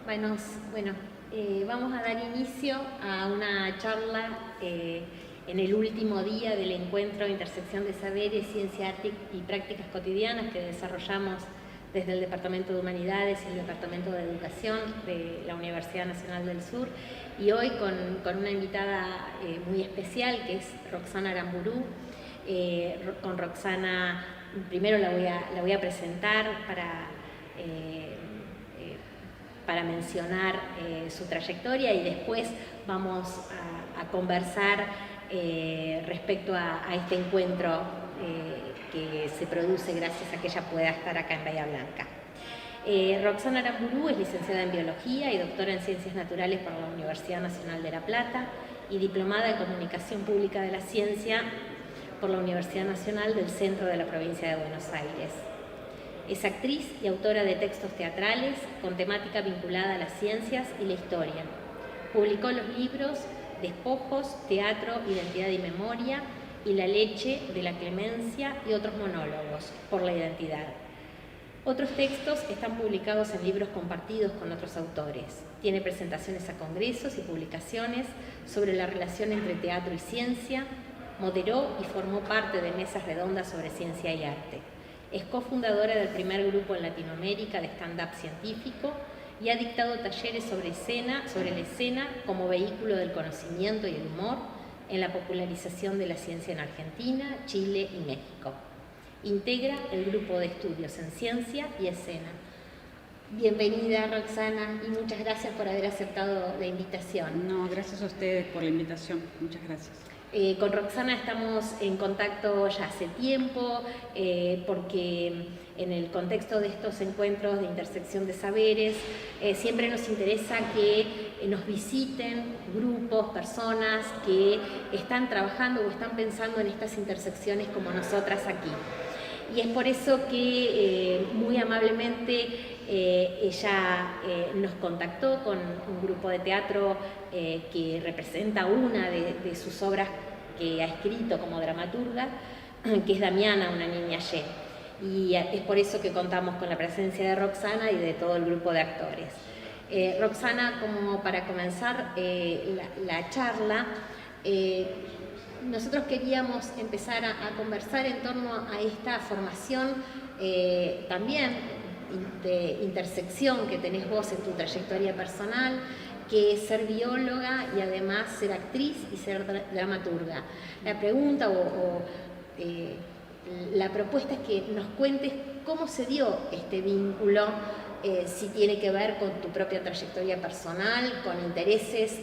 Bueno, vamos a dar inicio a una charla en el último día del encuentro Intersección de Saberes, Ciencia, Arte y Prácticas Cotidianas que desarrollamos desde el Departamento de Humanidades y el Departamento de Educación de la Universidad Nacional del Sur, y hoy con una invitada muy especial que es Roxana Aramburu. Con Roxana primero la voy a presentar para mencionar su trayectoria, y después vamos a conversar respecto a este encuentro que se produce gracias a que ella pueda estar acá en Bahía Blanca. Roxana Aramburu es licenciada en Biología y doctora en Ciencias Naturales por la Universidad Nacional de La Plata y diplomada en Comunicación Pública de la Ciencia por la Universidad Nacional del Centro de la Provincia de Buenos Aires. Es actriz y autora de textos teatrales con temática vinculada a las ciencias y la historia. Publicó los libros Despojos, Teatro, Identidad y Memoria y La leche de la clemencia y otros monólogos por la identidad. Otros textos están publicados en libros compartidos con otros autores. Tiene presentaciones a congresos y publicaciones sobre la relación entre teatro y ciencia. Moderó y formó parte de mesas redondas sobre ciencia y arte. Es cofundadora del primer grupo en Latinoamérica de stand-up científico y ha dictado talleres sobre la escena como vehículo del conocimiento y el humor en la popularización de la ciencia en Argentina, Chile y México. Integra el grupo de estudios en ciencia y escena. Bienvenida, Roxana, y muchas gracias por haber aceptado la invitación. No, gracias a ustedes por la invitación. Muchas gracias. Con Roxana estamos en contacto ya hace tiempo, porque en el contexto de estos encuentros de intersección de saberes, siempre nos interesa que nos visiten grupos, personas que están trabajando o están pensando en estas intersecciones como nosotras aquí. Y es por eso que muy amablemente ella nos contactó con un grupo de teatro que representa una de sus obras que ha escrito como dramaturga, que es Damiana, una niña Y. Y es por eso que contamos con la presencia de Roxana y de todo el grupo de actores. Roxana, como para comenzar la charla, nosotros queríamos empezar a conversar en torno a esta formación también de intersección que tenés vos en tu trayectoria personal, que es ser bióloga y además ser actriz y ser dramaturga. La pregunta la propuesta es que nos cuentes cómo se dio este vínculo, si tiene que ver con tu propia trayectoria personal, con intereses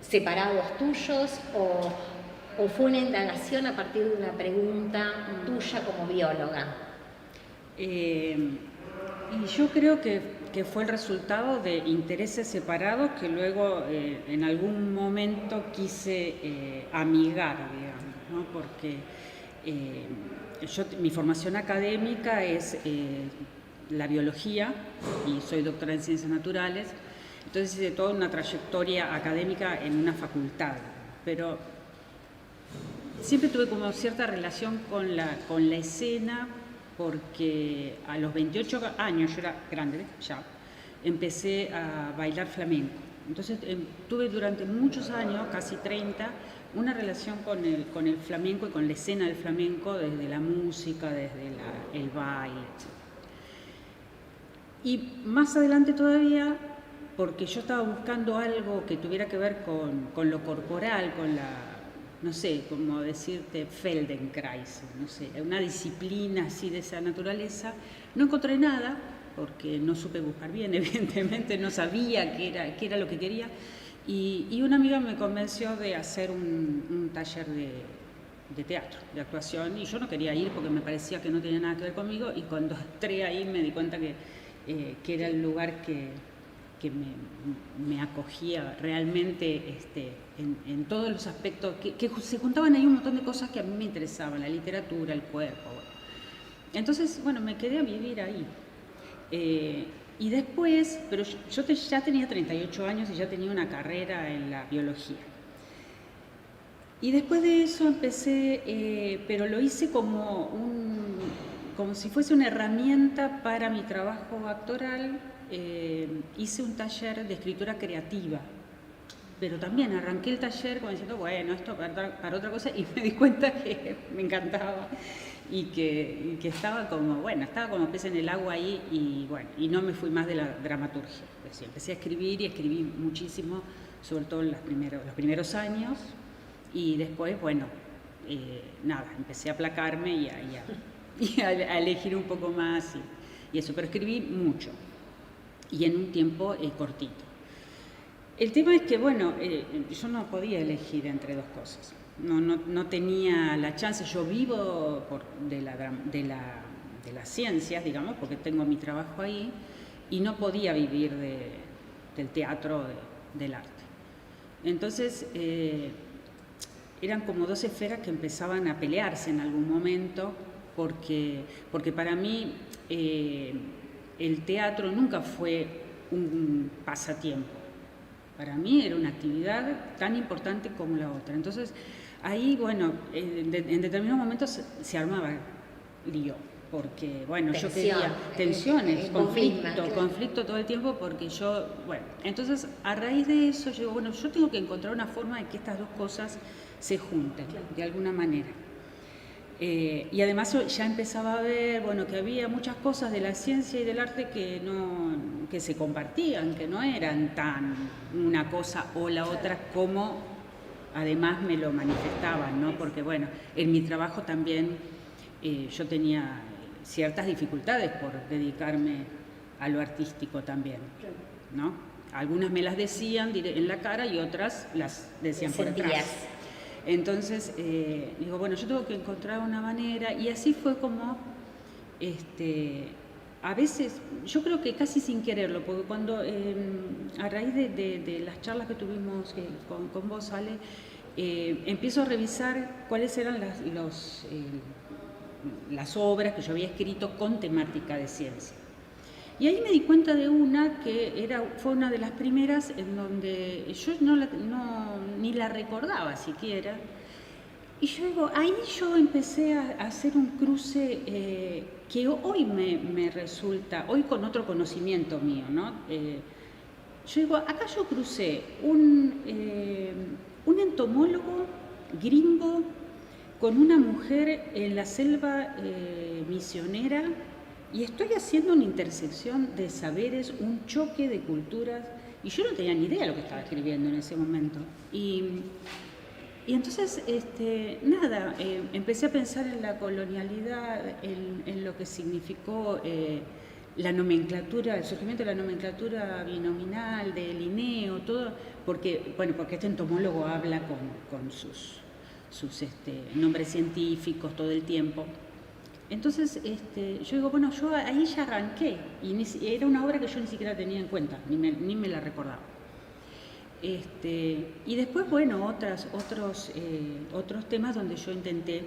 separados tuyos, o fue una indagación a partir de una pregunta tuya como bióloga. Y yo creo que fue el resultado de intereses separados que luego en algún momento quise amigar, digamos, ¿no? Porque mi formación académica es la biología y soy doctora en ciencias naturales, entonces hice toda una trayectoria académica en una facultad, pero siempre tuve como cierta relación con la escena, porque a los 28 años, yo era grande ya, empecé a bailar flamenco. Entonces tuve durante muchos años, casi 30, una relación con el flamenco y con la escena del flamenco, desde la música, desde el baile, etc. Y más adelante todavía, porque yo estaba buscando algo que tuviera que ver con lo corporal, con no sé, como decirte Feldenkrais, no sé, una disciplina así de esa naturaleza. No encontré nada, porque no supe buscar bien, evidentemente, no sabía qué era lo que quería. Y una amiga me convenció de hacer un taller de teatro, de actuación, y yo no quería ir porque me parecía que no tenía nada que ver conmigo, y cuando entré ahí me di cuenta que era el lugar que me acogía realmente en todos los aspectos, que se juntaban ahí un montón de cosas que a mí me interesaban, la literatura, el cuerpo. Bueno. Entonces, bueno, me quedé a vivir ahí. Y después, pero yo ya tenía 38 años y ya tenía una carrera en la biología. Y después de eso empecé, pero lo hice como si fuese una herramienta para mi trabajo actoral, hice un taller de escritura creativa, pero también arranqué el taller como diciendo, bueno, esto para otra cosa, y me di cuenta que me encantaba y que estaba como pez en el agua ahí, y bueno, y no me fui más de la dramaturgia. Entonces, empecé a escribir y escribí muchísimo, sobre todo en los primeros años, y después, bueno, empecé a aplacarme y a elegir un poco más y eso, pero escribí mucho y en un tiempo cortito. El tema es que, bueno, yo no podía elegir entre dos cosas, no tenía la chance. Yo vivo de las ciencias, digamos, porque tengo mi trabajo ahí, y no podía vivir del teatro, del arte. Entonces, eran como dos esferas que empezaban a pelearse en algún momento, porque para mí el teatro nunca fue un pasatiempo. Para mí era una actividad tan importante como la otra. Entonces, ahí, bueno, en determinados momentos se armaba lío, porque, bueno, yo quería tensiones, conflicto todo el tiempo, porque entonces, a raíz de eso, yo digo, bueno, yo tengo que encontrar una forma de que estas dos cosas se junten, de alguna manera. Y además ya empezaba a ver, bueno, que había muchas cosas de la ciencia y del arte que se compartían, que no eran tan una cosa o la otra como además me lo manifestaban, ¿no? Porque, bueno, en mi trabajo también yo tenía ciertas dificultades por dedicarme a lo artístico también, ¿no? Algunas me las decían en la cara y otras las decían por atrás. Entonces, digo, bueno, yo tengo que encontrar una manera, y así fue como, a veces, yo creo que casi sin quererlo, porque cuando, a raíz de las charlas que tuvimos con vos, Ale, empiezo a revisar cuáles eran las obras que yo había escrito con temática de ciencia. Y ahí me di cuenta de una que fue una de las primeras en donde yo ni la recordaba siquiera. Y yo digo, ahí yo empecé a hacer un cruce que hoy me resulta, hoy con otro conocimiento mío, ¿no? Yo digo, acá yo crucé un entomólogo gringo con una mujer en la selva misionera, y estoy haciendo una intersección de saberes, un choque de culturas, y yo no tenía ni idea de lo que estaba escribiendo en ese momento. Y entonces, empecé a pensar en la colonialidad, en lo que significó la nomenclatura, el surgimiento de la nomenclatura binominal, de Linneo, todo, porque este entomólogo habla con sus nombres científicos todo el tiempo. Entonces, yo digo, bueno, yo ahí ya arranqué, y era una obra que yo ni siquiera tenía en cuenta, ni me la recordaba. Y después, bueno, otros temas donde yo intenté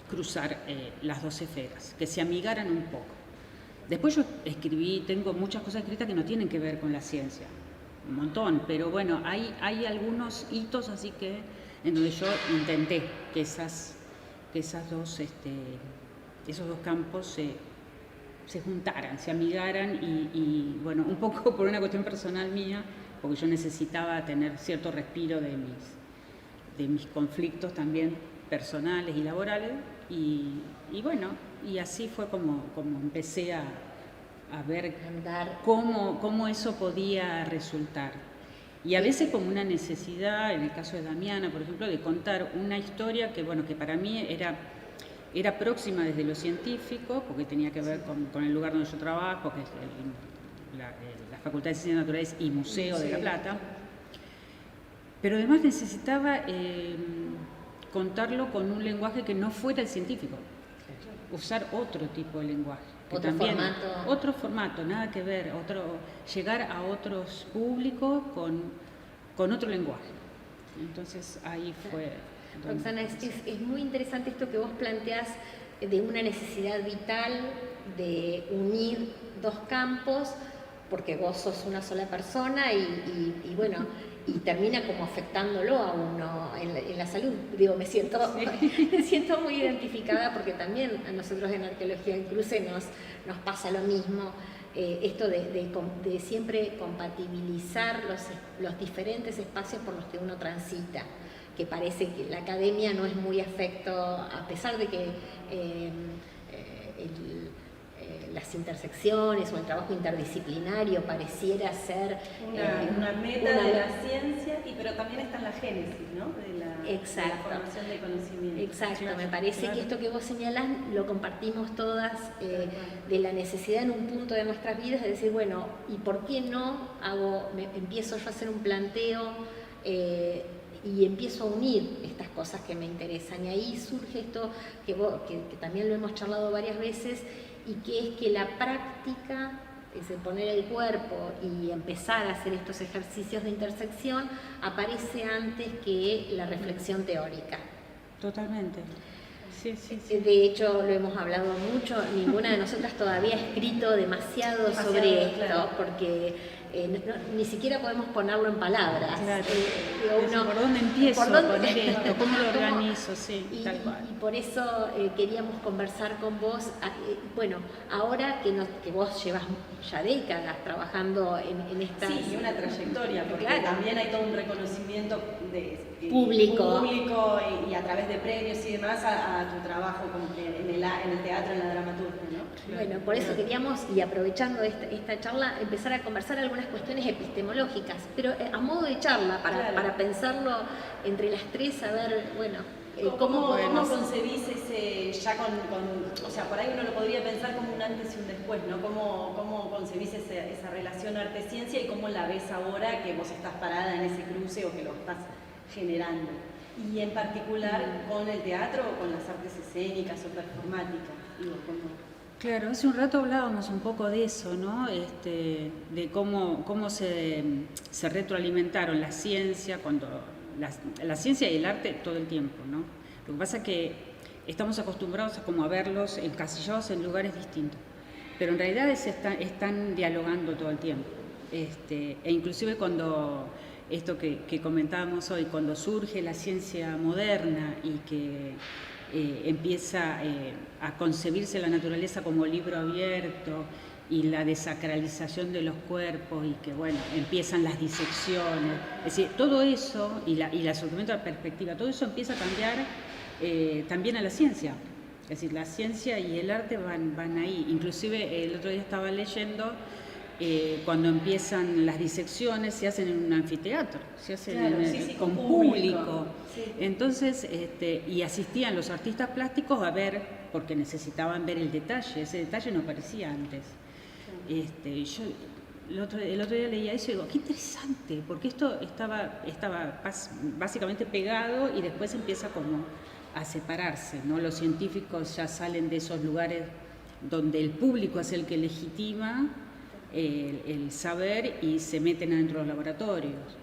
cruzar las dos esferas, que se amigaran un poco. Después yo tengo muchas cosas escritas que no tienen que ver con la ciencia, un montón, pero bueno, hay algunos hitos así en donde yo intenté que esos dos campos se juntaran, se amigaran, y bueno, un poco por una cuestión personal mía, porque yo necesitaba tener cierto respiro de mis conflictos también personales y laborales, y bueno, y así fue como empecé a ver cómo eso podía resultar. Y a veces como una necesidad, en el caso de Damiana, por ejemplo, de contar una historia que para mí era próxima desde lo científico, porque tenía que ver con el lugar donde yo trabajo, que es la Facultad de Ciencias Naturales y Museo de La Plata, pero además necesitaba contarlo con un lenguaje que no fuera el científico, usar otro tipo de lenguaje. Otro formato, nada que ver, llegar a otros públicos con otro lenguaje. Entonces ahí fue. Roxana, es muy interesante esto que vos planteás de una necesidad vital de unir dos campos, porque vos sos una sola persona y bueno, y termina como afectándolo a uno en la salud. Digo, me siento muy identificada porque también a nosotros en Arqueología en Cruce nos pasa lo mismo. Esto de siempre compatibilizar los diferentes espacios por los que uno transita, que parece que la academia no es muy afecto, a pesar de que las intersecciones o el trabajo interdisciplinario pareciera ser una meta de la ciencia, pero también está en la génesis, ¿no? de la formación de conocimiento. Exacto, claro, me parece que esto que vos señalás lo compartimos todas, de la necesidad en un punto de nuestras vidas de decir, bueno, ¿y por qué no empiezo yo a hacer un planteo y empiezo a unir estas cosas que me interesan? Y ahí surge esto que también lo hemos charlado varias veces, y que es que la práctica, es el poner el cuerpo y empezar a hacer estos ejercicios de intersección, aparece antes que la reflexión teórica. Totalmente. Sí. De hecho, lo hemos hablado mucho, ninguna de nosotras todavía ha escrito demasiado sobre esto, claro, porque ni siquiera podemos ponerlo en palabras. Claro. ¿Por dónde empiezo a poner esto? ¿Cómo lo organizo? Sí, tal cual. Y por eso queríamos conversar con vos. Bueno, ahora que vos llevas ya décadas trabajando en esta... Sí, y una trayectoria, porque claro, también hay todo un reconocimiento público y a través de premios y demás a tu trabajo en el teatro, en la dramaturgia, ¿no? Bueno, por eso queríamos, y aprovechando esta charla, empezar a conversar algunas cuestiones epistemológicas, pero a modo de charla, para pensarlo entre las tres, a ver, bueno, ¿Cómo concebís ese, o sea, por ahí uno lo podría pensar como un antes y un después, ¿no? ¿Cómo concebís esa relación arte-ciencia y cómo la ves ahora que vos estás parada en ese cruce o que lo estás generando? Y en particular con el teatro o con las artes escénicas o performáticas. Claro, hace un rato hablábamos un poco de eso, ¿no? De cómo se retroalimentaron la ciencia, la ciencia y el arte todo el tiempo, ¿no? Lo que pasa es que estamos acostumbrados a verlos encasillados en lugares distintos, pero en realidad están dialogando todo el tiempo. E inclusive cuando esto que comentábamos hoy, cuando surge la ciencia moderna y que empieza a concebirse la naturaleza como libro abierto y la desacralización de los cuerpos y que, bueno, empiezan las disecciones, es decir, todo eso y el acercamiento a la perspectiva, todo eso empieza a cambiar también a la ciencia. Es decir, la ciencia y el arte van ahí. Inclusive el otro día estaba leyendo cuando empiezan las disecciones, se hacen en un anfiteatro, se hacen con público. Sí. Entonces, y asistían los artistas plásticos a ver, porque necesitaban ver el detalle, ese detalle no aparecía antes. Yo el otro día leía eso y digo, qué interesante, porque esto estaba básicamente pegado y después empieza como a separarse, ¿no? Los científicos ya salen de esos lugares donde el público es el que legitima el saber y se meten adentro de los laboratorios.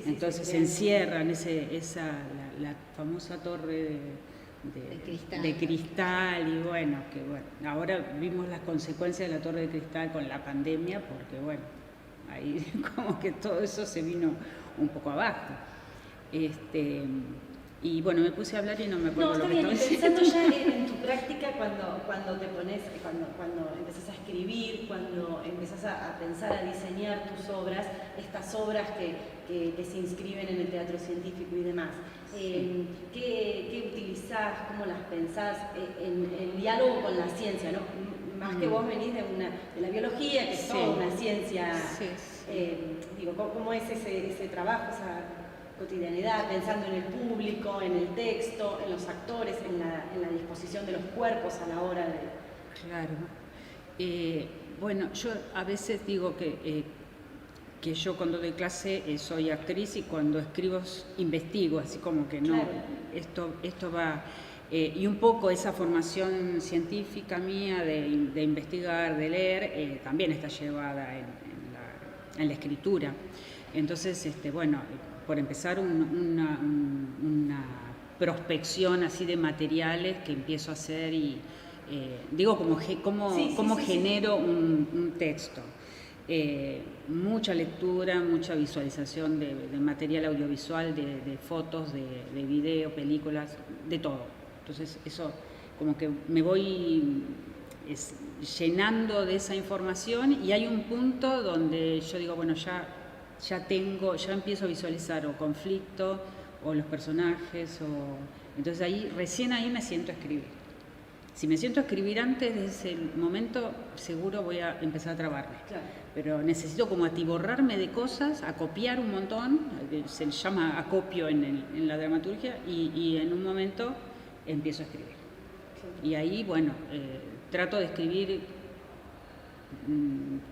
Entonces se encierran la famosa torre de cristal y bueno, ahora vimos las consecuencias de la torre de cristal con la pandemia porque bueno, ahí como que todo eso se vino un poco abajo. Y bueno, me puse a hablar y no me acuerdo lo que estaba diciendo. Pensando ya en tu práctica cuando te pones, cuando empezás a escribir, cuando empezás a pensar, a diseñar tus obras, estas obras que se inscriben en el teatro científico y demás. ¿Qué utilizás? ¿Cómo las pensás? En diálogo con la ciencia, ¿no? Más que vos venís de la biología, que es toda una ciencia. ¿Cómo es ese trabajo, esa cotidianidad, pensando en el público, en el texto, en los actores, en la disposición de los cuerpos a la hora de... Claro. Bueno, yo a veces digo que yo cuando doy clase soy actriz y cuando escribo investigo, así como que no, claro. Esto va... y un poco esa formación científica mía de investigar, de leer, también está llevada en la escritura. Entonces, por empezar una prospección así de materiales que empiezo a hacer y digo cómo genero un texto. mucha lectura, mucha visualización de material audiovisual, de fotos, de video, películas, de todo. Entonces eso como que me voy llenando de esa información y hay un punto donde yo digo, bueno, ya empiezo a visualizar o conflicto o los personajes, entonces recién ahí me siento a escribir. Si me siento a escribir antes de ese momento, seguro voy a empezar a trabarme. Claro. Pero necesito como atiborrarme de cosas, acopiar un montón, se llama acopio en la dramaturgia, y en un momento empiezo a escribir. Claro. Y ahí, bueno, trato de escribir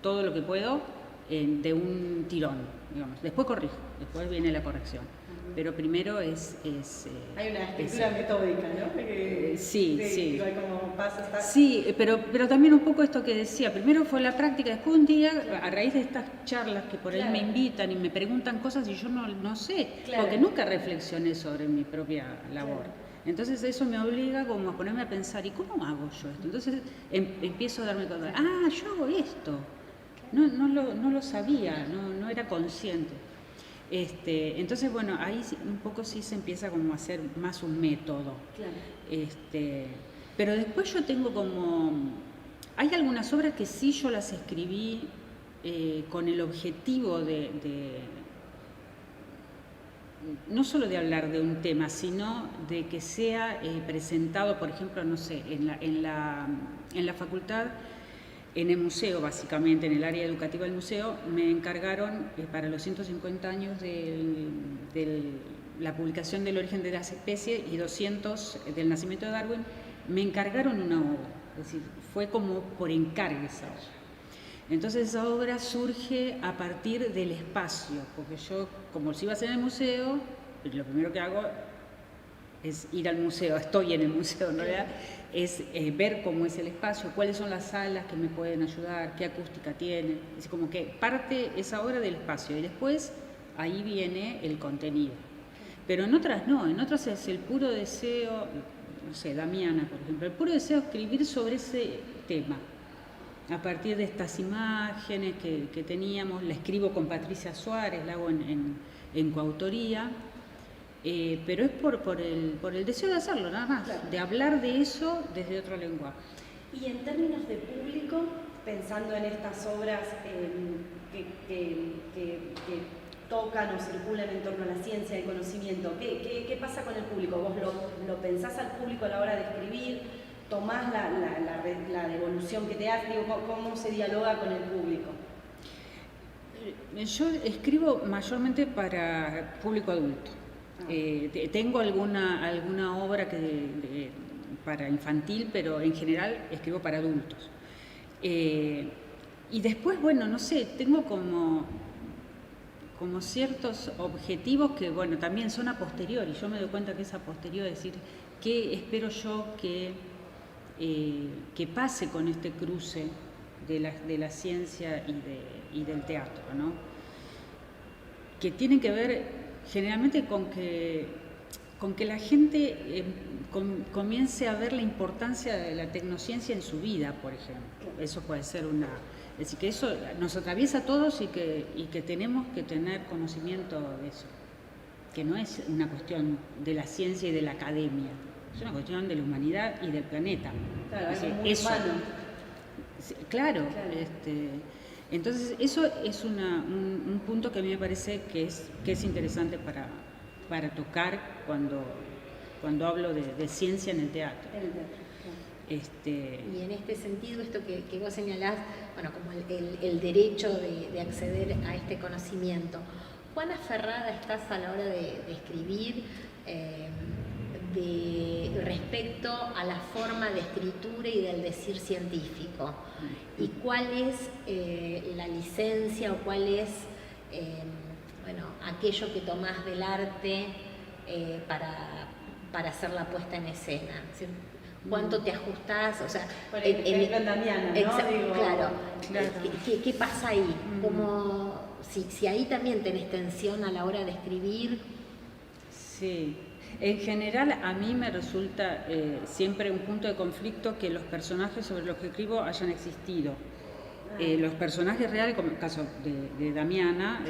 todo lo que puedo de un tirón, digamos. Después corrijo, después viene la corrección. Pero primero es hay una escritura metódica, ¿no? Sí. Como pasa, está... Sí, pero también un poco esto que decía, primero fue la práctica, después un día, a raíz de estas charlas que por ahí me invitan y me preguntan cosas y yo no sé, porque nunca reflexioné sobre mi propia labor. Entonces eso me obliga como a ponerme a pensar, ¿y cómo hago yo esto? Entonces empiezo a darme cuenta, yo hago esto. No lo sabía, no era consciente. Entonces, bueno, ahí un poco sí se empieza como a hacer más un método. Claro. Pero después yo tengo como... Hay algunas obras que sí yo las escribí con el objetivo no solo de hablar de un tema, sino de que sea presentado, por ejemplo, no sé, en la facultad, en el museo, básicamente, en el área educativa del museo, me encargaron para los 150 años de la publicación del origen de las especies y 200 del nacimiento de Darwin, me encargaron una obra, es decir, fue como por encargo esa obra. Entonces esa obra surge a partir del espacio, porque yo, como si iba a ser en el museo, lo primero que hago es ir al museo, estoy en el museo en realidad, es ver cómo es el espacio, cuáles son las salas que me pueden ayudar, qué acústica tiene, es como que parte esa obra del espacio y después ahí viene el contenido. Pero en otras no, en otras es el puro deseo, no sé, Damiana por ejemplo, el puro deseo de escribir sobre ese tema. A partir de estas imágenes que teníamos, la escribo con Patricia Suárez, la hago en coautoría, pero es por el deseo de hacerlo, nada más, claro, de hablar de eso desde otro lenguaje. Y en términos de público, pensando en estas obras que tocan o circulan en torno a la ciencia y el conocimiento, ¿qué pasa con el público? ¿Vos lo pensás al público a la hora de escribir? ¿Tomás la devolución que te hace? Digo, ¿cómo se dialoga con el público? Yo escribo mayormente para público adulto. Tengo alguna obra para infantil, pero en general escribo para adultos. Y después, bueno, no sé, tengo como ciertos objetivos que, bueno, también son a posteriori. Yo me doy cuenta que es a posteriori, es decir, ¿qué espero yo que pase con este cruce de la ciencia y del teatro, ¿no? Que tiene que ver generalmente con que la gente comience a ver la importancia de la tecnociencia en su vida, por ejemplo. Eso puede ser es decir, que eso nos atraviesa a todos y que tenemos que tener conocimiento de eso, que no es una cuestión de la ciencia y de la academia, es una cuestión de la humanidad y del planeta. Claro, es decir, muy humano. Claro. Entonces eso es un punto que a mí me parece que es interesante para tocar cuando hablo de ciencia en el teatro. Y en este sentido, esto que vos señalás, bueno, como el derecho de acceder a este conocimiento, ¿cuán aferrada estás a la hora de escribir respecto a la forma de escritura y del decir científico? ¿Y cuál es la licencia o cuál es aquello que tomás del arte para hacer la puesta en escena? ¿Cuánto te ajustás? O sea, por ejemplo, en Damiana, ¿no? Digo, claro. ¿Qué pasa ahí? ¿Cómo, si ahí también tenés tensión a la hora de escribir? Sí. En general, a mí me resulta siempre un punto de conflicto que los personajes sobre los que escribo hayan existido. Los personajes reales, como el caso de Damiana,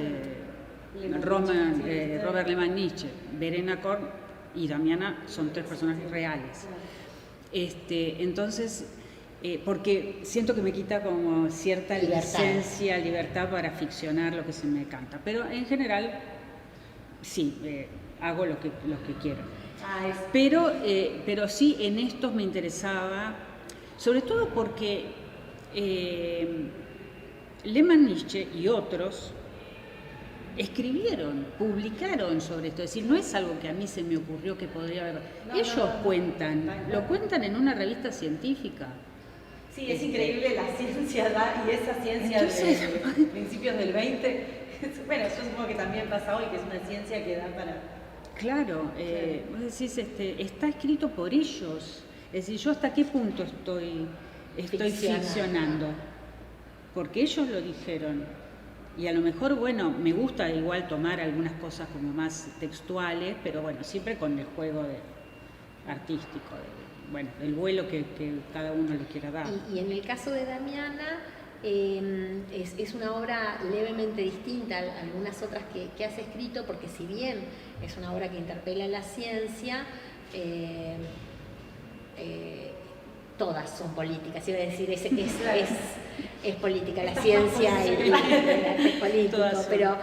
Robert Lehmann Nietzsche, Verena Korn y Damiana son 3 personajes reales. Entonces, porque siento que me quita como cierta libertad para ficcionar lo que se me canta. Pero en general, sí, hago lo que quiero. Pero sí, en estos me interesaba, sobre todo porque Lehmann Nietzsche y otros escribieron, publicaron sobre esto, es decir, no es algo que a mí se me ocurrió que podría haber. Ellos lo cuentan en una revista científica. Sí, es increíble la ciencia y esa ciencia de principios del 20. Bueno, yo supongo que también pasa hoy, que es una ciencia que da para... Claro, vos decís, está escrito por ellos. Es decir, yo hasta qué punto estoy ficcionando. Porque ellos lo dijeron. Y a lo mejor, bueno, me gusta igual tomar algunas cosas como más textuales, pero bueno, siempre con el juego artístico, el vuelo que cada uno le quiera dar. Y en el caso de Damiana, es una obra levemente distinta a algunas otras que has escrito, porque si bien es una obra que interpela la ciencia, todas son políticas, iba a decir, es política, la ciencia y el arte es político, pero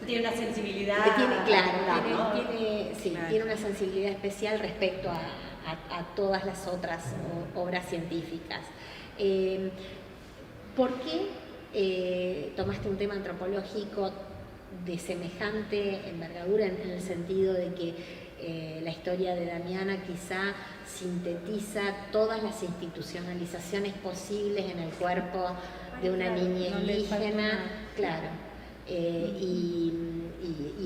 tiene una sensibilidad. Tiene una sensibilidad especial respecto a todas las otras obras científicas. ¿Por qué tomaste un tema antropológico de semejante envergadura en el sentido de que la historia de Damiana quizá sintetiza todas las institucionalizaciones posibles en el cuerpo de una niña indígena, claro, y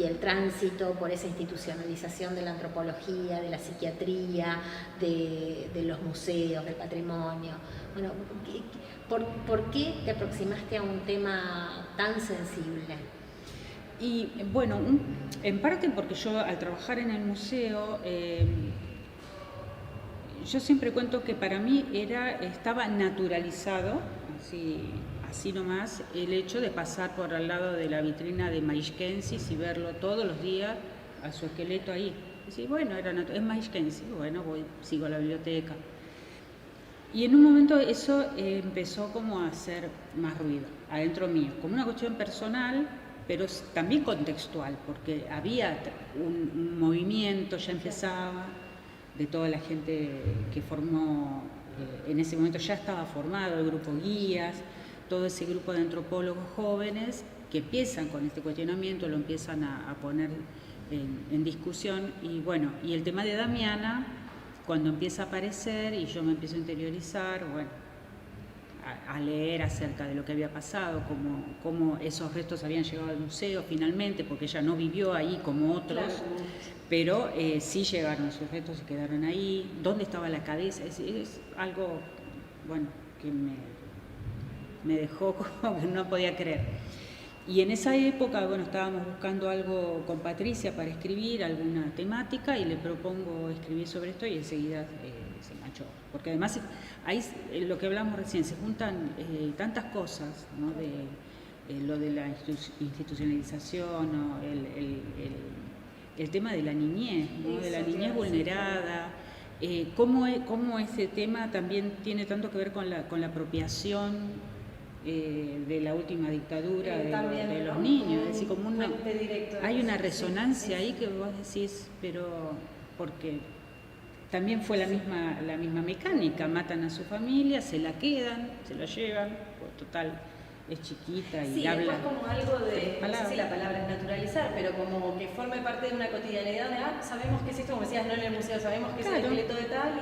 el tránsito por esa institucionalización de la antropología, de la psiquiatría, de los museos, del patrimonio? Bueno, ¿por qué te aproximaste a un tema tan sensible? Y bueno, en parte porque yo al trabajar en el museo, yo siempre cuento que para mí estaba naturalizado, así nomás, el hecho de pasar por al lado de la vitrina de Maishkensis y verlo todos los días a su esqueleto ahí. Y decir, bueno, es Maishkensis, bueno, sigo a la biblioteca. Y en un momento eso empezó como a hacer más ruido adentro mío, como una cuestión personal, pero también contextual, porque había un movimiento, ya empezaba, de toda la gente que formó, en ese momento ya estaba formado el grupo Guías, todo ese grupo de antropólogos jóvenes que empiezan con este cuestionamiento, lo empiezan a poner en discusión, y bueno, y el tema de Damiana, cuando empieza a aparecer y yo me empiezo a interiorizar, bueno, a leer acerca de lo que había pasado, cómo esos restos habían llegado al museo finalmente, porque ella no vivió ahí como otros, claro, pero sí llegaron sus restos y quedaron ahí. ¿Dónde estaba la cabeza? Es algo, bueno, que me dejó como que no podía creer. Y en esa época, bueno, estábamos buscando algo con Patricia para escribir, alguna temática, y le propongo escribir sobre esto y enseguida se enganchó. Porque además, ahí lo que hablamos recién, se juntan tantas cosas, ¿no? De lo de la institucionalización, ¿no? El tema de la niñez, ¿no? De la niñez vulnerada, cómo ese tema también tiene tanto que ver con la apropiación de la última dictadura de los niños, es decir, como hay una resonancia ahí que vos decís, pero porque también fue la misma mecánica, matan a su familia, se la quedan, se la llevan, pues total, es chiquita y habla. Sí, como algo de, no sé si la palabra es naturalizar, pero como que forme parte de una cotidianidad de, sabemos que es esto, como decías, no en el museo, sabemos que es el esqueleto de tal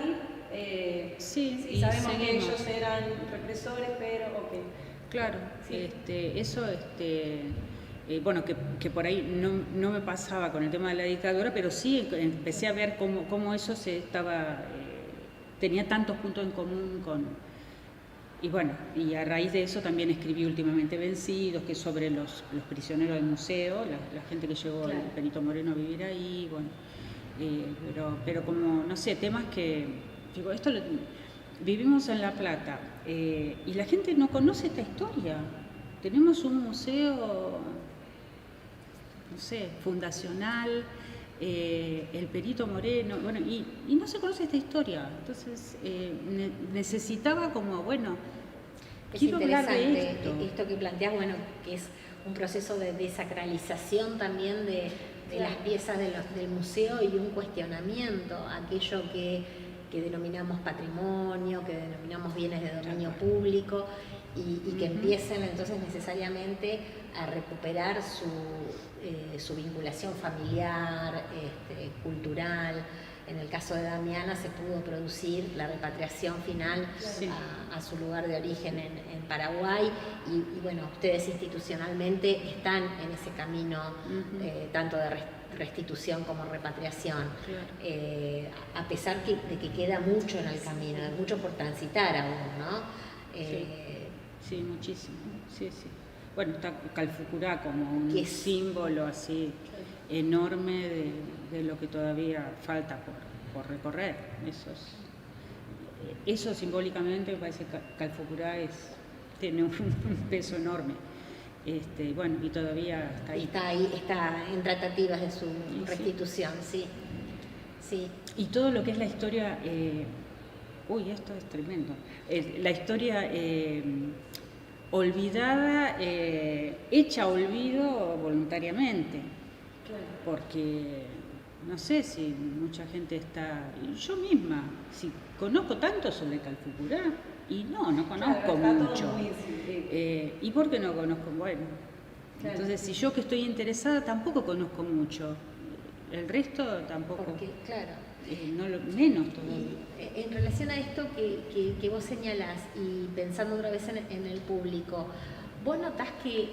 y sabemos que ellos eran represores, pero Claro, sí. Eso, bueno, que por ahí no me pasaba con el tema de la dictadura, pero sí empecé a ver cómo eso tenía tantos puntos en común y bueno, y a raíz de eso también escribí últimamente Vencidos, que es sobre los prisioneros del museo, la gente que llegó el Benito Moreno a vivir ahí, bueno, pero como, no sé, temas que, digo, esto vivimos en La Plata y la gente no conoce esta historia. Tenemos un museo, no sé, fundacional, el Perito Moreno, bueno, y no se conoce esta historia. Entonces necesitaba como, bueno, Es quiero hablar de interesante esto que planteas, bueno, que es un proceso de desacralización también de las piezas del museo y un cuestionamiento a aquello que denominamos patrimonio, que denominamos bienes de dominio público y que empiecen entonces necesariamente a recuperar su vinculación familiar, cultural. En el caso de Damiana se pudo producir la repatriación final a su lugar de origen en Paraguay y bueno, ustedes institucionalmente están en ese camino tanto de restitución como repatriación, a pesar de que queda mucho en el camino, mucho por transitar aún, ¿no? Sí, muchísimo, sí. Bueno, está Calfucurá como un símbolo así enorme de lo que todavía falta por recorrer. Eso simbólicamente me parece que Calfucurá tiene un peso enorme. Bueno, y todavía está ahí. Está en tratativas de su restitución, sí. Y todo lo que es la historia, esto es tremendo. La historia olvidada, hecha olvido voluntariamente. Porque no sé si mucha gente está, yo misma, si conozco tanto sobre Calfucurá, y no conozco mucho. ¿Y por qué no conozco? Bueno, entonces si yo que estoy interesada tampoco conozco mucho, el resto tampoco. Porque, claro. Menos todavía. Y en relación a esto que vos señalás y pensando otra vez en el público, ¿vos notás que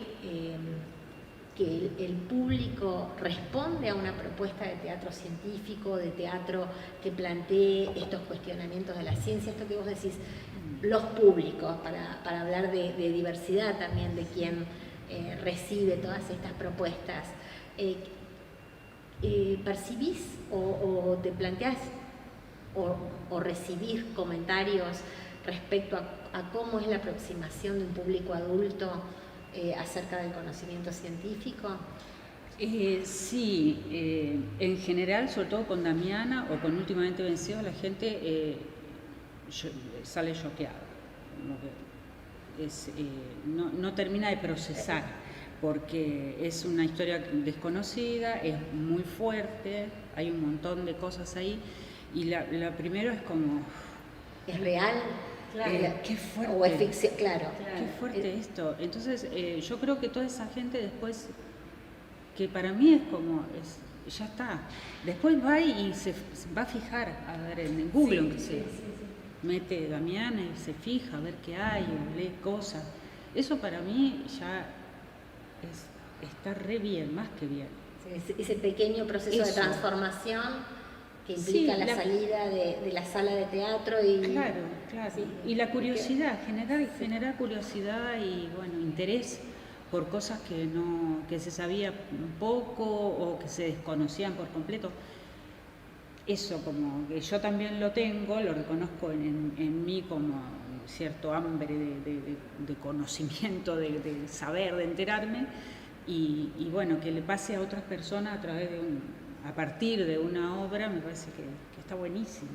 el público responde a una propuesta de teatro científico, de teatro que plantee estos cuestionamientos de la ciencia? Esto que vos decís, los públicos, para hablar de diversidad también de quien recibe todas estas propuestas. ¿Percibís o te planteás o recibís comentarios respecto a cómo es la aproximación de un público adulto acerca del conocimiento científico? Sí, en general, sobre todo con Damiana o con Últimamente Vencido, la gente sale choqueada, como que no termina de procesar, porque es una historia desconocida, es muy fuerte, hay un montón de cosas ahí, y la primero es como... ¿Es real? Claro. Qué fuerte. O es ficción, claro. Qué fuerte esto. Entonces, yo creo que toda esa gente después, que para mí es como, ya está. Después va y se va a fijar, a ver, en Google, aunque sea. Mete Damiana y se fija a ver qué hay, o lee cosas. Eso para mí ya está re bien, más que bien. Ese pequeño proceso de transformación que implica la salida de la sala de teatro y... Claro. Sí, y la curiosidad, generar curiosidad y, bueno, interés por cosas que se sabía poco o que se desconocían por completo. Eso como que yo también lo tengo, lo reconozco en mí como cierto hambre de conocimiento, de saber, de enterarme, y bueno, que le pase a otras personas a partir de una obra, me parece que está buenísimo.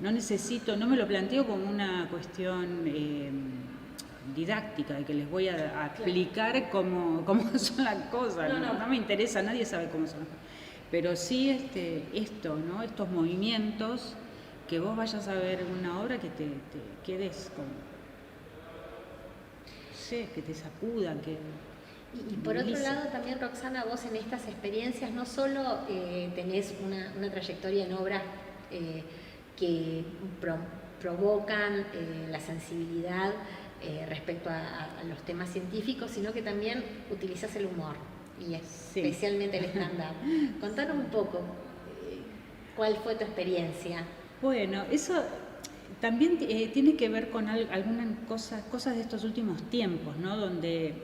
No me lo planteo como una cuestión didáctica, de que les voy a explicar cómo son las cosas. No me interesa, nadie sabe cómo son las cosas. Pero sí esto, ¿no? Estos movimientos, que vos vayas a ver una obra que te quedes con... No sé, que te sacudan, que... Y por otro lado también, Roxana, vos en estas experiencias no solo tenés una trayectoria en obras que provocan la sensibilidad respecto a los temas científicos, sino que también utilizás el humor y especialmente el stand-up. Contanos un poco cuál fue tu experiencia. Bueno, eso también tiene que ver con algunas cosas de estos últimos tiempos, ¿no? Donde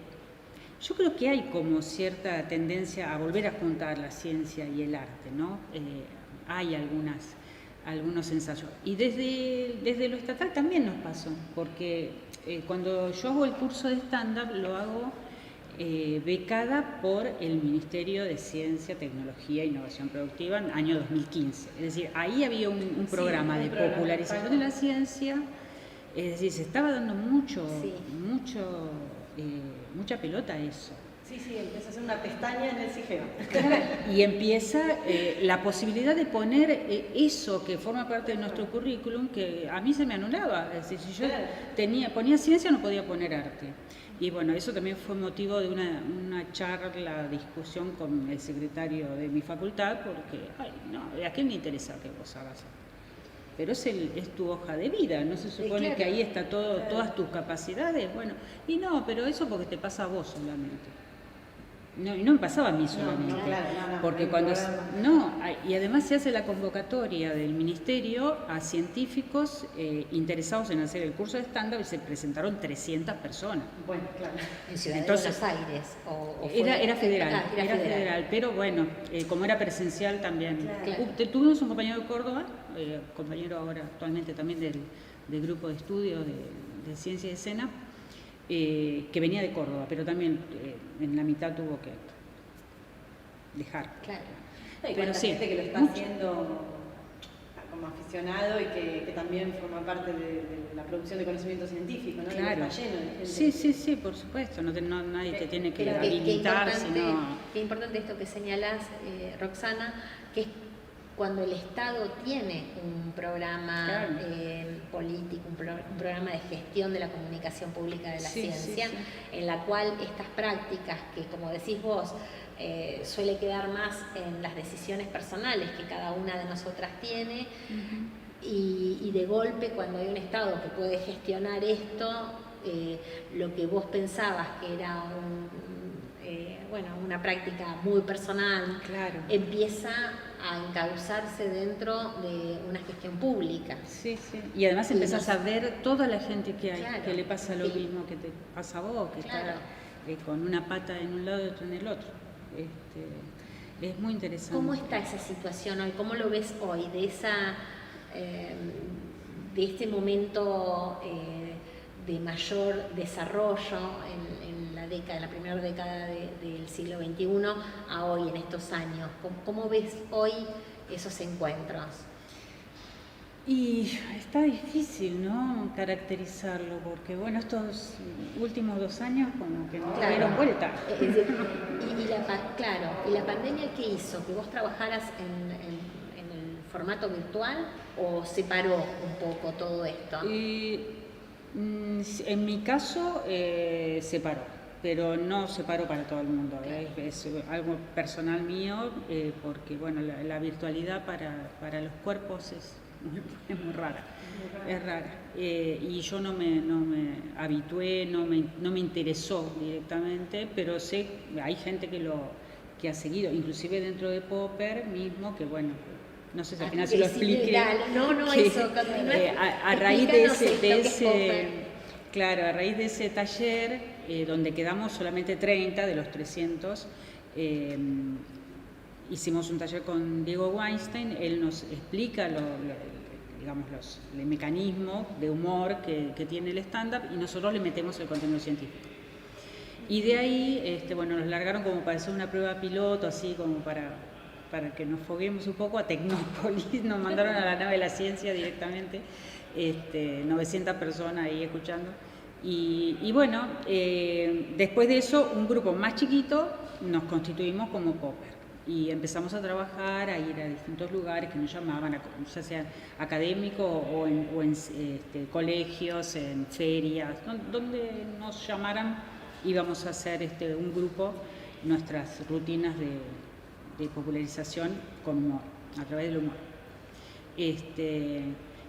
yo creo que hay como cierta tendencia a volver a juntar la ciencia y el arte, ¿no? Hay algunos ensayos. Y desde lo estatal también nos pasó, porque cuando yo hago el curso de stand-up lo hago becada por el Ministerio de Ciencia, Tecnología e Innovación Productiva en el año 2015. Es decir, ahí había un programa de popularización de la ciencia, es decir, se estaba dando mucha pelota a eso. Sí, empieza a hacer una pestaña en el CIGEO. Y empieza la posibilidad de poner eso que forma parte de nuestro currículum, que a mí se me anulaba. Es decir, si yo ponía ciencia, no podía poner arte. Y bueno, eso también fue motivo de una charla, discusión con el secretario de mi facultad, porque, ¿a quién le interesa que vos hagas esto? Pero es tu hoja de vida, ¿no se supone que ahí está todas tus capacidades? Bueno, y no, pero eso porque te pasa a vos solamente. No, y no me pasaba a mí solamente, porque cuando y además se hace la convocatoria del ministerio a científicos interesados en hacer el curso de stand-up y se presentaron 300 personas. Bueno, claro. ¿En Ciudad de Buenos Aires? Era federal, era federal, pero bueno, como era presencial también. Claro. Tuvimos un compañero de Córdoba, compañero ahora actualmente también del grupo de estudio de ciencia y escena, que venía de Córdoba, pero también en la mitad tuvo que dejar. Claro. Pero sí, gente que lo está haciendo como aficionado y que también forma parte de la producción de conocimiento científico, ¿no? Claro. Está lleno de gente. Sí, por supuesto. Nadie te tiene que habilitar, Qué importante esto que señalás, Roxana, que es cuando el Estado tiene un programa político, un programa de gestión de la comunicación pública de la ciencia, en la cual estas prácticas que, como decís vos, suele quedar más en las decisiones personales que cada una de nosotras tiene, y de golpe cuando hay un Estado que puede gestionar esto, lo que vos pensabas que era una práctica muy personal, empieza a encauzarse dentro de una gestión pública. Sí. Y además empezás a ver toda la gente que hay, que le pasa lo mismo que te pasa a vos, que está con una pata en un lado y otra en el otro. Es muy interesante. ¿Cómo está esa situación hoy? ¿Cómo lo ves hoy? De este momento de mayor desarrollo en la primera década del siglo XXI a hoy, en estos años. ¿Cómo ves hoy esos encuentros? Y está difícil, ¿no?, caracterizarlo, porque bueno, estos últimos 2 años como que no dieron vuelta. ¿Y la pandemia qué hizo? ¿Que vos trabajaras en el formato virtual o separó un poco todo esto? En mi caso separó, pero no separó para todo el mundo. Es algo personal mío, porque bueno, la virtualidad para los cuerpos es muy rara. Es rara. Y yo no me habitué, no me interesó directamente, pero sé, hay gente que ha seguido, inclusive dentro de Popper mismo, que bueno, no sé si al final se lo expliqué. A raíz a raíz de ese taller, donde quedamos solamente 30 de los 300, hicimos un taller con Diego Weinstein. Él nos explica el mecanismo de humor que tiene el stand-up, y nosotros le metemos el contenido científico. Y de ahí, nos largaron como para hacer una prueba piloto, así como para que nos foguemos un poco a Tecnópolis. Nos mandaron a la nave de la ciencia directamente, 900 personas ahí escuchando. Y bueno, después de eso, un grupo más chiquito, nos constituimos como Popper. Y empezamos a trabajar, a ir a distintos lugares que nos llamaban, ya sea académicos o en colegios, en ferias, donde nos llamaran, íbamos a hacer un grupo, nuestras rutinas de popularización con humor, a través del humor.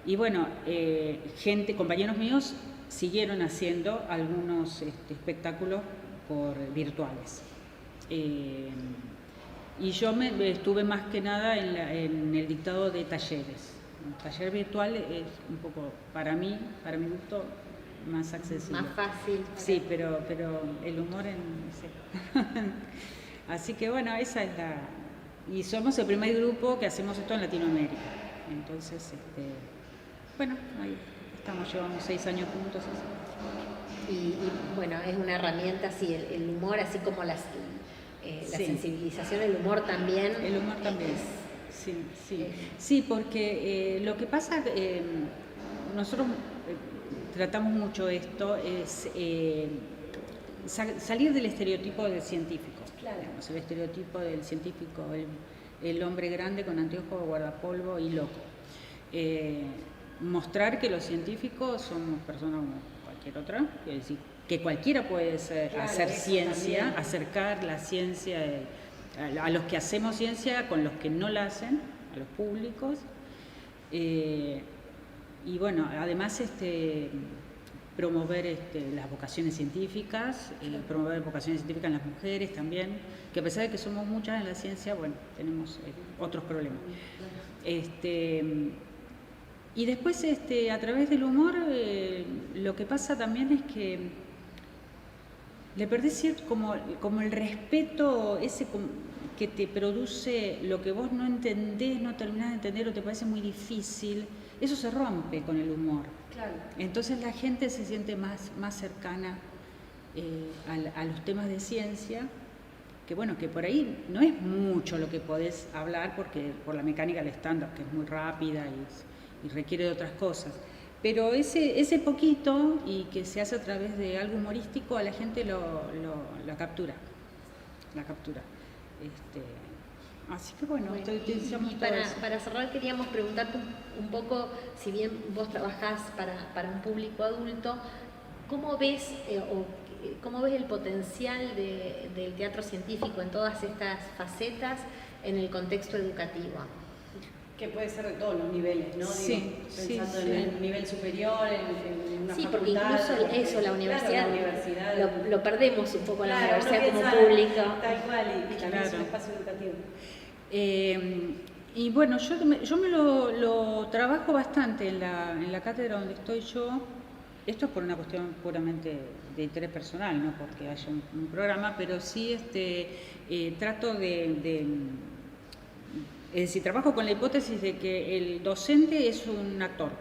Y bueno, compañeros míos siguieron haciendo algunos espectáculos virtuales. Y yo estuve más que nada en el dictado de talleres. El taller virtual es un poco, para mi gusto, más accesible. Más fácil. Sí, pero el humor Así que bueno, esa es y somos el primer grupo que hacemos esto en Latinoamérica. Entonces, bueno, ahí estamos, llevamos 6 años juntos. Y bueno, es una herramienta, sí, el humor, así como la Sí. sensibilización, el humor también. El humor también. Sí, porque lo que pasa, nosotros tratamos mucho esto, es salir del estereotipo del científico. Claro. Digamos, el estereotipo del científico, el hombre grande con anteojos, guardapolvo y loco. Mostrar que los científicos somos personas como cualquier otra, es decir, que cualquiera puede hacer ciencia, también. acercar la ciencia a los que hacemos ciencia con los que no la hacen, a los públicos. Y bueno, además promover las vocaciones científicas, promover vocaciones científicas en las mujeres también, que a pesar de que somos muchas en la ciencia, bueno, tenemos otros problemas. Y después, a través del humor, lo que pasa también es que le perdés cierto, como el respeto ese que te produce lo que vos no entendés, no terminás de entender o te parece muy difícil, eso se rompe con el humor. Claro. Entonces la gente se siente más cercana a los temas de ciencia, que bueno, que por ahí no es mucho lo que podés hablar porque por la mecánica del stand-up, que es muy rápida y requiere de otras cosas. Pero ese poquito, y que se hace a través de algo humorístico, a la gente la captura. Así que bueno, Y para cerrar queríamos preguntarte un poco, si bien vos trabajás para un público adulto, ¿cómo ves el potencial del teatro científico en todas estas facetas en el contexto educativo? Que puede ser de todos los niveles, ¿no? Sí, Pensando sí. en el nivel superior, en una Sí, facultad, porque incluso eso, la universidad, claro, la universidad lo perdemos un poco, la claro, universidad uno como piensa público. Tal cual, y también es un Claro. espacio educativo. Y bueno, yo me lo trabajo bastante en la cátedra donde estoy yo. Esto es por una cuestión puramente de interés personal, no porque haya un programa, pero sí trato es decir, trabajo con la hipótesis de que el docente es un actor.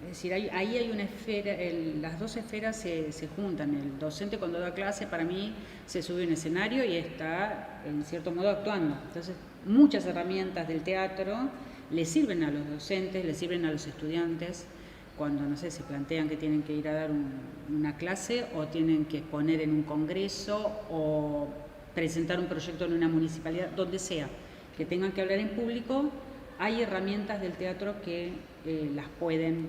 Es decir, ahí hay una esfera, las dos esferas se juntan. El docente cuando da clase, para mí, se sube a un escenario y está, en cierto modo, actuando. Entonces, muchas herramientas del teatro le sirven a los docentes, le sirven a los estudiantes, cuando, no sé, se plantean que tienen que ir a dar una clase o tienen que exponer en un congreso o presentar un proyecto en una municipalidad, donde sea, que tengan que hablar en público, hay herramientas del teatro que las pueden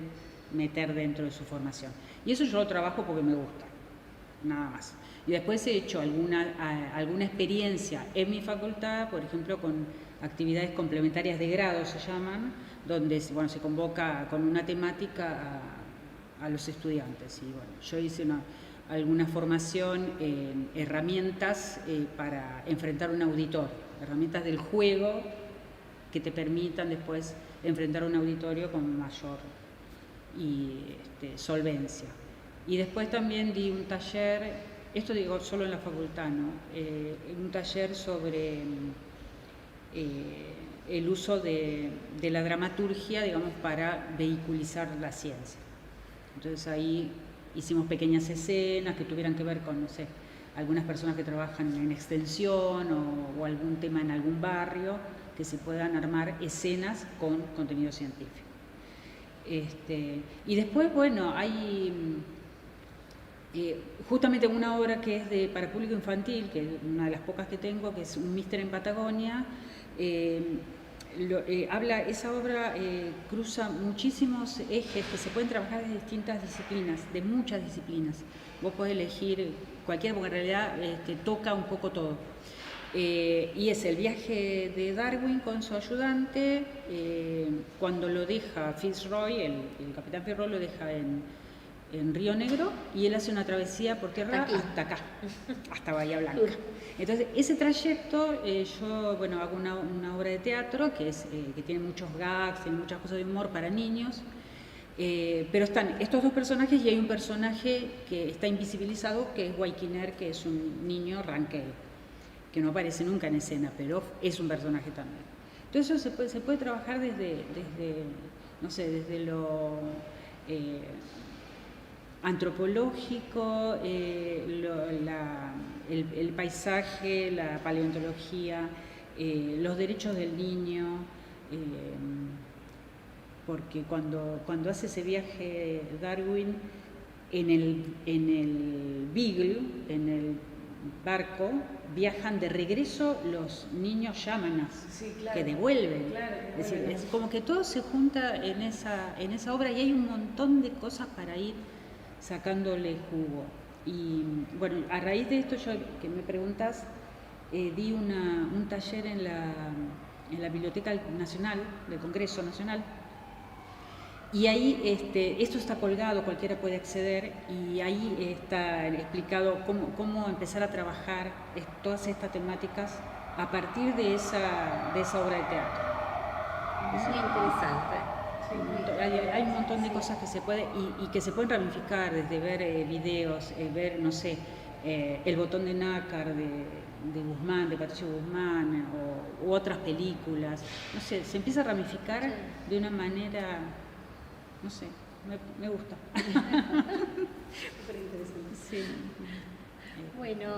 meter dentro de su formación. Y eso yo lo trabajo porque me gusta, nada más. Y después he hecho alguna experiencia en mi facultad, por ejemplo, con actividades complementarias de grado, se llaman, donde se convoca con una temática a los estudiantes. Y bueno, yo hice alguna formación en herramientas para enfrentar un auditorio, herramientas del juego que te permitan después enfrentar un auditorio con mayor solvencia. Y después también di un taller, esto digo solo en la facultad, ¿no? Un taller sobre el uso de la dramaturgia, digamos, para vehiculizar la ciencia. Entonces ahí hicimos pequeñas escenas que tuvieran que ver con, no sé, algunas personas que trabajan en extensión o algún tema en algún barrio, que se puedan armar escenas con contenido científico. Y después, bueno, hay justamente una obra que es para público infantil, que es una de las pocas que tengo, que es Un Míster en Patagonia. Esa obra cruza muchísimos ejes que se pueden trabajar de distintas disciplinas, de muchas disciplinas. Vos podés elegir cualquiera, porque en realidad toca un poco todo. Y es el viaje de Darwin con su ayudante, cuando lo deja Fitzroy, el capitán Fitzroy lo deja en Río Negro, y él hace una travesía por tierra hasta acá, hasta Bahía Blanca. Entonces, ese trayecto, yo hago una obra de teatro que tiene muchos gags, tiene muchas cosas de humor para niños, pero están estos dos personajes y hay un personaje que está invisibilizado, que es Guayquiner, que es un niño ranquel, que no aparece nunca en escena, pero es un personaje también. Todo eso se puede trabajar desde, no sé, desde lo antropológico, el paisaje, la paleontología, los derechos del niño, porque cuando hace ese viaje Darwin en el Beagle, en el barco, viajan de regreso, los niños llamanas, Sí, claro. que devuelven. Claro, Es decir, devuelven. es como que todo se junta en esa obra y hay un montón de cosas para ir sacándole jugo. Y bueno, a raíz de esto yo que me preguntas, di un taller en la Biblioteca Nacional, del Congreso Nacional, y ahí esto está colgado, cualquiera puede acceder, y ahí está explicado cómo empezar a trabajar todas estas temáticas a partir de esa obra de teatro. Muy interesante. Hay un montón de cosas que se puede y que se pueden ramificar, desde ver videos, ver, no sé, El botón de nácar de Guzmán, de Patricio Guzmán, u otras películas. No sé, se empieza a ramificar de una manera, no sé, me gusta. Súper interesante. Sí. Bueno,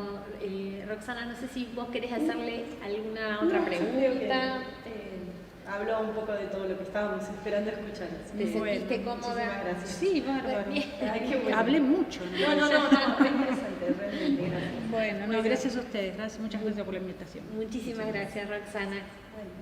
Roxana, no sé si vos querés hacerle alguna otra No, yo creo que, pregunta. habló un poco de todo lo que estábamos esperando escuchar. ¿Te sentiste cómoda? Muchísimas gracias. Sí, bárbaro. Bien. Ay, qué bueno. Hablé mucho. No, fue interesante, realmente, gracias. Bueno, no, gracias a ustedes, muchas gracias por la invitación. Muchísimas gracias, Roxana. Bueno.